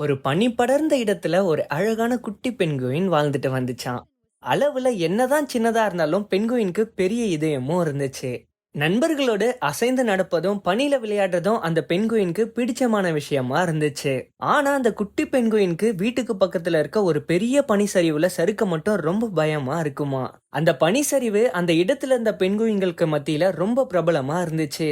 ஒரு பனி படர்ந்த இடத்துல ஒரு அழகான குட்டி பெண்குயின் வாழ்ந்துட்டு வந்துச்சாம். அளவுல என்னதான் சின்னதா இருந்தாலும் பெண்குயினுக்கு பெரிய இதயமும் இருந்துச்சு. நண்பர்களோடு அசைந்து நடப்பதும் பனியில விளையாடுறதும் அந்த பெண்குயினுக்கு பிடிச்சமான விஷயமா இருந்துச்சு. ஆனா அந்த குட்டி பெண்குயினுக்கு வீட்டுக்கு பக்கத்துல இருக்க ஒரு பெரிய பனிச்சரிவுல சறுக்க மட்டும் ரொம்ப பயமா இருக்குமா. அந்த பனிச்சரிவு அந்த இடத்துல இருந்த பெண்குயின்களுக்கு மத்தியில ரொம்ப பிரபலமா இருந்துச்சு.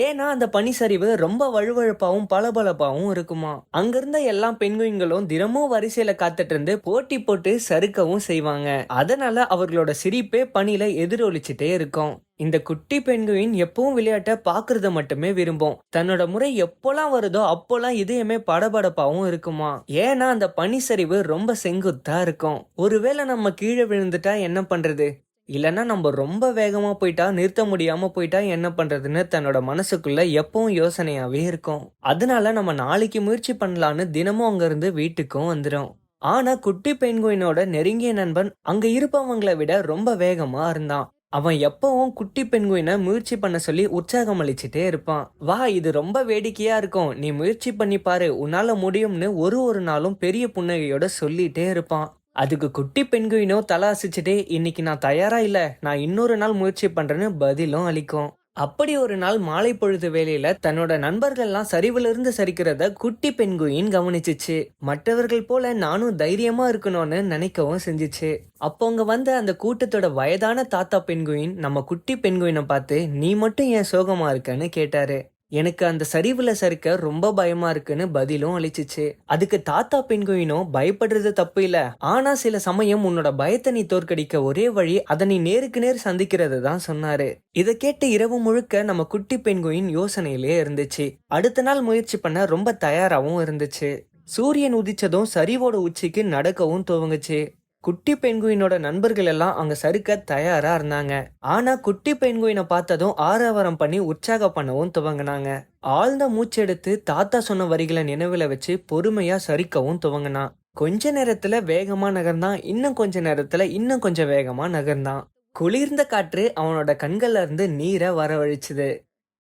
ஏன்னா அந்த பனிச்சரிவு ரொம்ப வழுவழுப்பாவும் பளபளப்பாவும் இருக்குமா. அங்கிருந்த எல்லா பெண்குயின்களும் தினமும் வரிசையில காத்துட்டு இருந்து போட்டி போட்டு சறுக்கவும் செய்வாங்க. அதனால அவர்களோட சிரிப்பே பனியில எதிரொலிச்சுட்டே இருக்கும். இந்த குட்டி பெண்குயின் எப்பவும் விளையாட்ட பாக்குறத மட்டுமே விரும்பும். தன்னோட முறை எப்போலாம் வருதோ அப்போலாம் இதயமே படபடப்பாவும் இருக்குமா. ஏன்னா அந்த பனிச்சரிவு ரொம்ப செங்குத்தா இருக்கும். ஒருவேளை நம்ம கீழே விழுந்துட்டா என்ன பண்றது, இல்லனா நம்ம ரொம்ப வேகமா போயிட்டா நிறுத்த முடியாம போயிட்டா என்ன பண்றதுன்னு தன்னோட மனசுக்குள்ள எப்பவும் யோசனையாவே இருக்கும். அதனால நம்ம நாளைக்கு முயற்சி பண்ணலான்னு தினமும் அங்க இருந்து வீட்டுக்கும் வந்துடும். ஆனா குட்டி பெண்குயினோட நெருங்கிய நண்பன் அங்க இருப்பவங்களை விட ரொம்ப வேகமா இருந்தான். அவன் எப்பவும் குட்டி பெண்குயினை முயற்சி பண்ண சொல்லி உற்சாகம் அளிச்சுட்டே இருப்பான். வா, இது ரொம்ப வேடிக்கையா இருக்கும், நீ முயற்சி பண்ணி பாரு, உன்னால முடியும்னு ஒரு ஒரு நாளும் பெரிய புன்னகையோட சொல்லிட்டே இருப்பான். அதுக்கு குட்டி பெண்குயினோ தலை அசைச்சுட்டே, இன்னைக்கு நான் தயாரா இல்ல, நான் இன்னொரு நாள் முயற்சி பண்றேன்னு பதிலும் அளிக்கும். அப்படி ஒரு நாள் மாலை பொழுது வேளையில தன்னோட நண்பர்கள்லாம் சரிவுல இருந்து சரிக்கிறத குட்டி பெண்குயின் கவனிச்சுச்சு. மற்றவர்கள் போல நானும் தைரியமா இருக்கணும்னு நினைக்கவும் செஞ்சுச்சு. அப்போ அங்க வந்த அந்த கூட்டத்தோட வயதான தாத்தா பெண்குயின் நம்ம குட்டி பெண்குயினை பார்த்து, நீ மட்டும் ஏன் சோகமா இருக்கன்னு கேட்டாரு. எனக்கு அந்த சரிவுல சறுக்க ரொம்ப பயமா இருக்குன்னு பதிலும் அளிச்சுச்சு. அதுக்கு தாத்தா பெண்குயினும், பயப்படுறது தப்பு இல்ல, ஆனா சில சமயம் உன்னோட பயத்தை நீ தோற்கடிக்க ஒரே வழி அதை நீ நேருக்கு நேர் சந்திக்கிறது தான் சொன்னாரு. இதை கேட்டு இரவு முழுக்க நம்ம குட்டி பெண்குயின் யோசனையிலே இருந்துச்சு. அடுத்த நாள் முயற்சி பண்ண ரொம்ப தயாராகவும் இருந்துச்சு. சூரியன் உதிச்சதும் சரிவோட உச்சிக்கு நடக்கவும் துவங்குச்சு. குட்டி பெண்குயினோட நண்பர்கள் எல்லாம் அங்க சறுக்க தயாரா இருந்தாங்க. ஆனா குட்டி பெண்குயினை பார்த்ததும் ஆரவாரம் பண்ணி உற்சாகம் பண்ணவும் துவங்கினாங்க. ஆழ்ந்த மூச்செடுத்து தாத்தா சொன்ன வரிகளை நினைவுல வச்சு பொறுமையா சரிக்கவும் துவங்கினான். கொஞ்ச நேரத்துல வேகமா நகர்ந்தான், இன்னும் கொஞ்ச நேரத்துல இன்னும் கொஞ்சம் வேகமா நகர்ந்தான். குளிர்ந்த காற்று அவனோட கண்கள்ல இருந்து நீரை வரவழைச்சுது.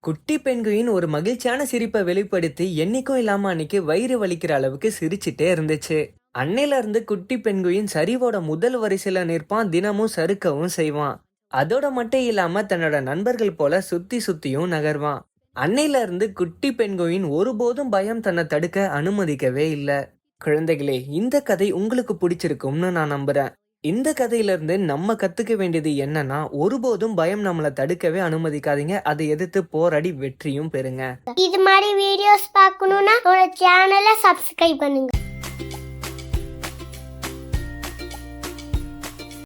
குட்டி பெண்குயின் ஒரு மகிழ்ச்சியான சிரிப்பை வெளிப்படுத்தி என்னைக்கும் இல்லாம அன்னைக்கு வயிறு வலிக்கிற அளவுக்கு சிரிச்சிட்டே இருந்துச்சு. அன்னையில இருந்து குட்டி பெண்குயின் சரிவோட முதல் வரிசையில நிற்பான், தினமும் சறுக்கவும் செய்வான். அதோட மட்டும் இல்லாம தன்னோட நண்பர்கள் போல சுத்தி சுத்தியும் நகர்வான். அன்னையில இருந்து குட்டி பெண்குயின் ஒருபோதும் பயம் தன்னை தடுக்க அனுமதிக்கவே இல்ல. குழந்தைகளே, இந்த கதை உங்களுக்கு பிடிச்சிருக்கும்னு நான் நம்புறேன். இந்த கதையில இருந்து நம்ம கத்துக்க வேண்டியது என்னன்னா, ஒருபோதும் பயம் நம்மளை தடுக்கவே அனுமதிக்காதீங்க, அதை எதிர்த்து போராடி வெற்றியும் பெறுங்க. இது மாதிரி வீடியோஸ் பார்க்கணும்னா சேனலை சப்ஸ்கிரைப் பண்ணுங்க.